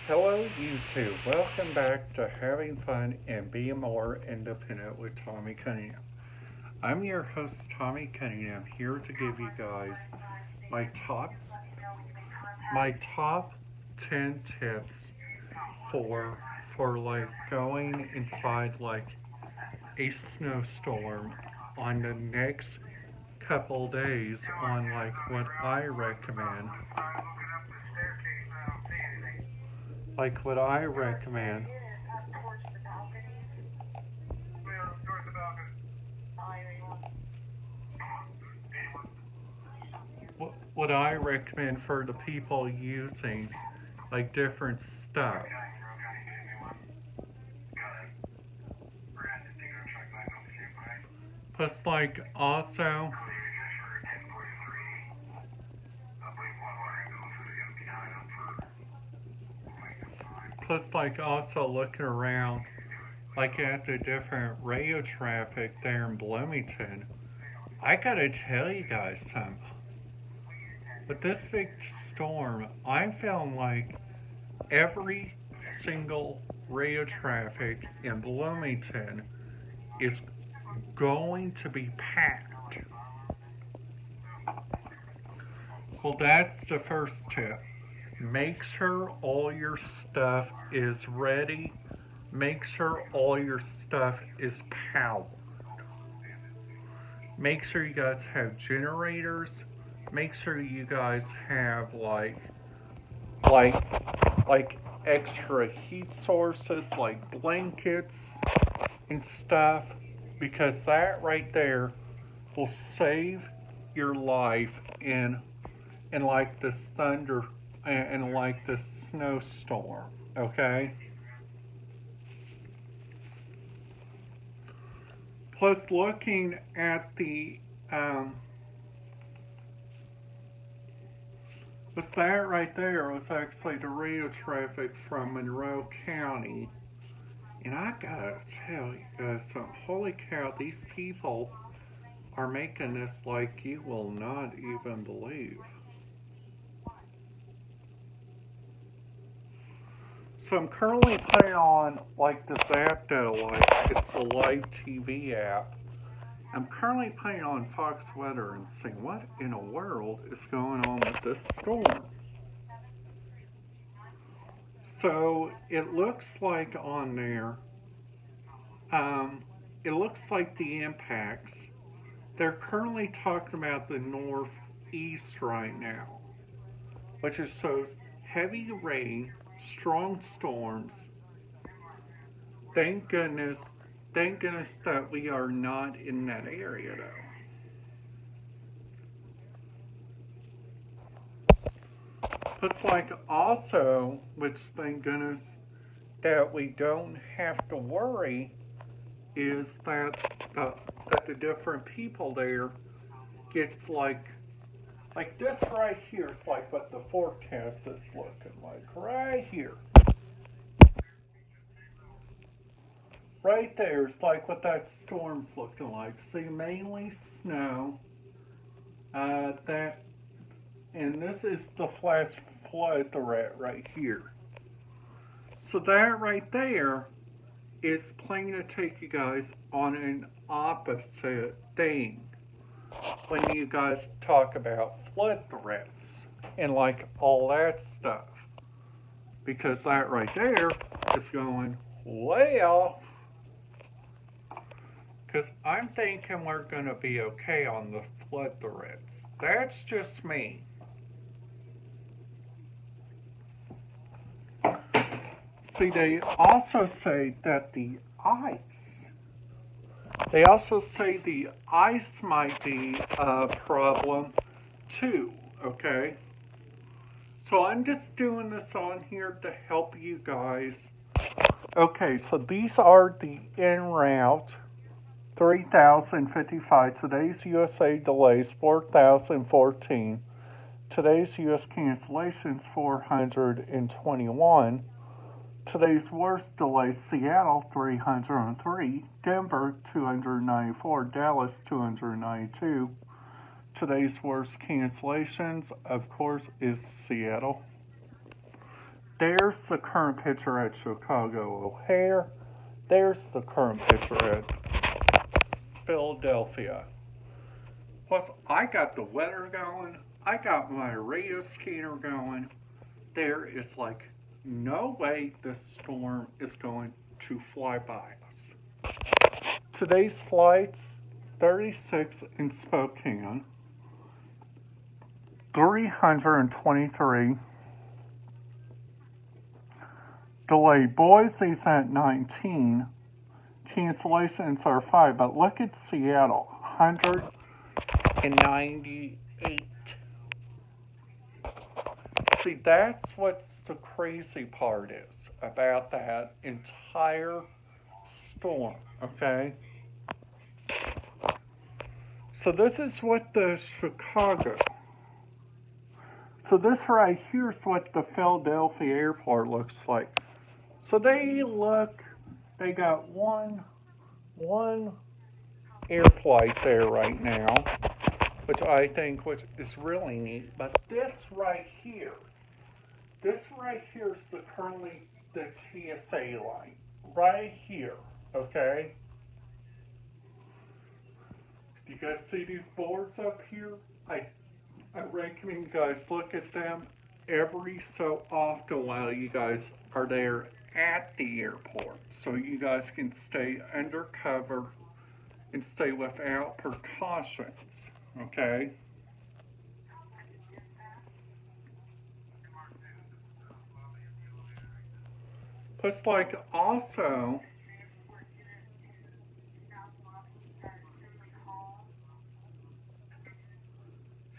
Hello, YouTube. Welcome back to Having Fun and Being More Independent with Tommy Cunningham. I'm your host, Tommy Cunningham, here to give you guys my top my top 10 tips for like going inside like a snowstorm on the next couple days on like what I recommend. Like what I recommend what I recommend for the people using like different stuff. Plus, like also looking around, like at the different radio traffic there in Bloomington. I gotta tell you guys something. With this big storm, I'm feeling like every single radio traffic in Bloomington is going to be packed. Well, that's the first tip. Make sure all your stuff is ready. Make sure all your stuff is powered. Make sure you guys have generators. Make sure you guys have like like extra heat sources like blankets and stuff, because that right there will save your life in like this thunder and like this snowstorm. Okay. Plus, looking at the was that right there was actually the radio traffic from Monroe County. And I gotta tell you guys something. Holy cow, these people are making this like you will not even believe. So I'm currently playing on like this app though, like it's a live TV app. I'm currently playing on Fox Weather and seeing what in the world is going on with this storm. So it looks like on there, it looks like the impacts. They're currently talking about the northeast right now, which is shows heavy rain, strong storms. Thank goodness, thank goodness that we are not in that area though. Looks like also, which thank goodness that we don't have to worry, is that the different people there gets like this right here is like what the forecast is looking like right here. Right there is like what that storm's looking like. See, mainly snow. That and this is the flash flood threat right here. So that right there is planning to take you guys on an opposite thing when you guys talk about flood threats and like all that stuff. Because that right there is going way off. Because I'm thinking we're going to be okay on the flood threats. That's just me. See, they also say that they also say the ice might be a problem too, okay? So I'm just doing this on here to help you guys. Okay, so these are the en route 3055. Today's USA delays 4014. Today's US cancellations 421. Today's worst delays: Seattle 303, Denver 294, Dallas 292. Today's worst cancellations, of course, is Seattle. There's the current picture at Chicago O'Hare. There's the current picture at Philadelphia. Plus, I got the weather going. I got my radio scanner going. There is like no way this storm is going to fly by us. Today's flights, 36 in Spokane, 323. Delayed Boise's at 19. Cancellations are 5. But look at Seattle, 198. See, that's what the crazy part is about that entire storm, okay? So this is what the Chicago. So this right here is what the Philadelphia airport looks like. So they got one air flight there right now, which I think is really neat. But this right here is currently the TSA line. Right here, okay? Do you guys see these boards up here? I recommend you guys look at them every so often while you guys are there at the airport, so you guys can stay undercover and stay without precautions, okay? Plus, like, also,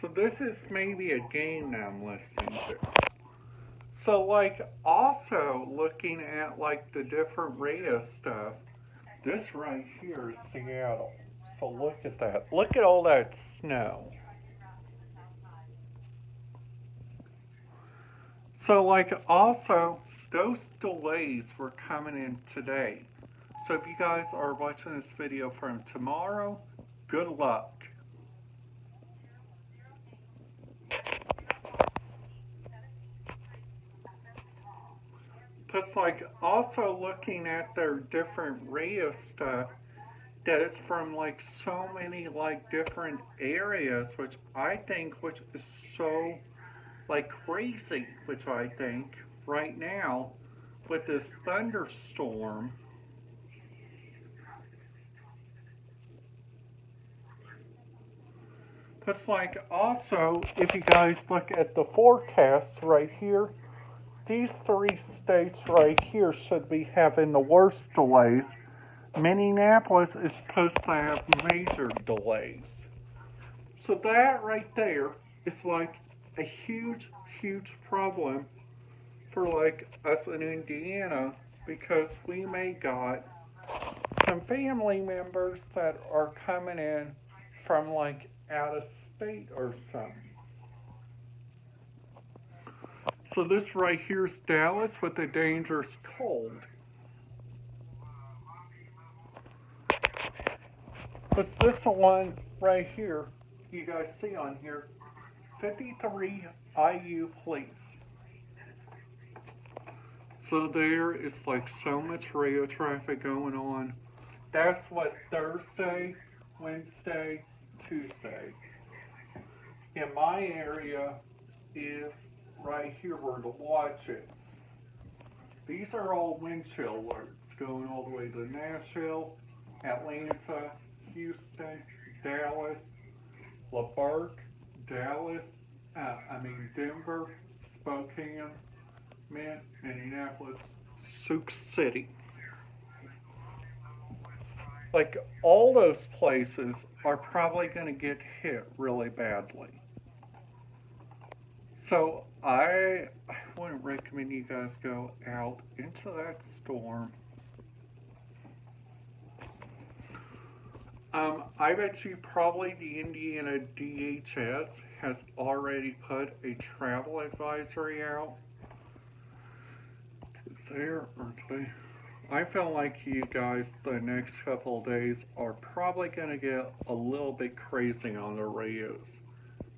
so this is maybe a game that I'm listening to. So, like, also looking at, like, the different radio stuff, this right here is Seattle. So look at that. Look at all that snow. So, like, also, those delays were coming in today. So if you guys are watching this video from tomorrow, good luck. Just like also looking at their different radio stuff that is from like so many like different areas, which is so like crazy, which I think right now with this thunderstorm. Just like also, if you guys look at the forecast right here, these 3 states right here should be having the worst delays. Minneapolis is supposed to have major delays. So that right there is like a huge, huge problem for like us in Indiana, because we may got some family members that are coming in from like out of state or something. So this right here is Dallas with a dangerous cold. But this one right here, you guys see on here, 53 IU police. So there is like so much radio traffic going on. That's what Thursday, Wednesday, Tuesday. In my area is right here where the watch is. These are all wind chill alerts going all the way to Nashville, Atlanta, Houston, Dallas, LaBarque, Denver, Spokane, Indianapolis, Sioux City. Like all those places are probably going to get hit really badly. So I wouldn't recommend you guys go out into that storm. I bet you probably the Indiana DHS has already put a travel advisory out. I feel like you guys the next couple of days are probably going to get a little bit crazy on the radios.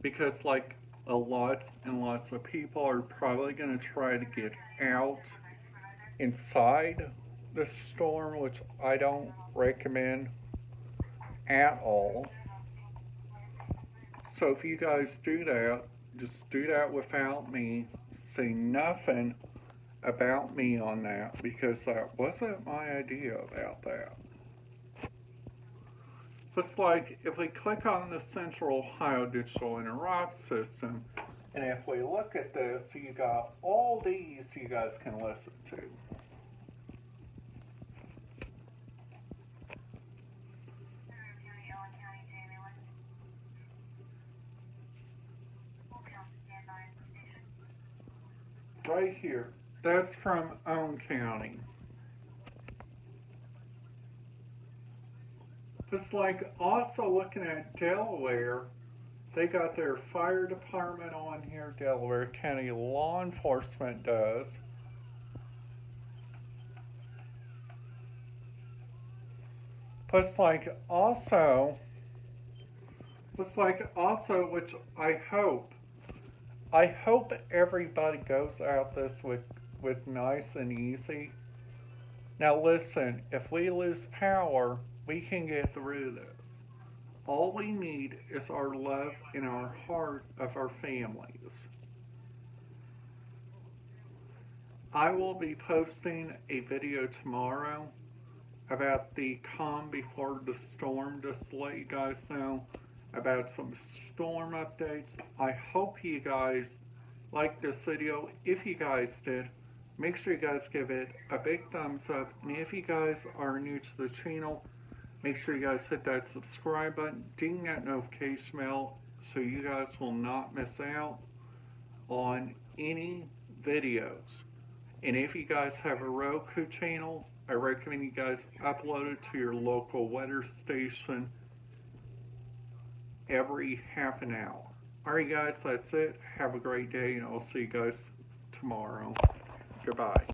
Because like lots and lots of people are probably going to try to get out inside the storm, which I don't recommend at all. So if you guys do that, just do that without me. Say nothing about me on that, because that wasn't my idea about that. Just like if we click on the Central Ohio Digital Interrupt System, and if we look at this, you got all these you guys can listen to. Right here, that's from Owen County. Just like also looking at Delaware, they got their fire department on here. Delaware County Law Enforcement does. Just like also, which I hope everybody goes out this with nice and easy. Now listen, if we lose power, we can get through this. All we need is our love in our heart of our families. I will be posting a video tomorrow about the calm before the storm, just to let you guys know about some storm updates. I hope you guys liked this video. If you guys did, make sure you guys give it a big thumbs up. And if you guys are new to the channel, make sure you guys hit that subscribe button, ding that notification bell, so you guys will not miss out on any videos. And if you guys have a Roku channel, I recommend you guys upload it to your local weather station every half an hour. Alright guys, that's it. Have a great day, and I'll see you guys tomorrow. Goodbye.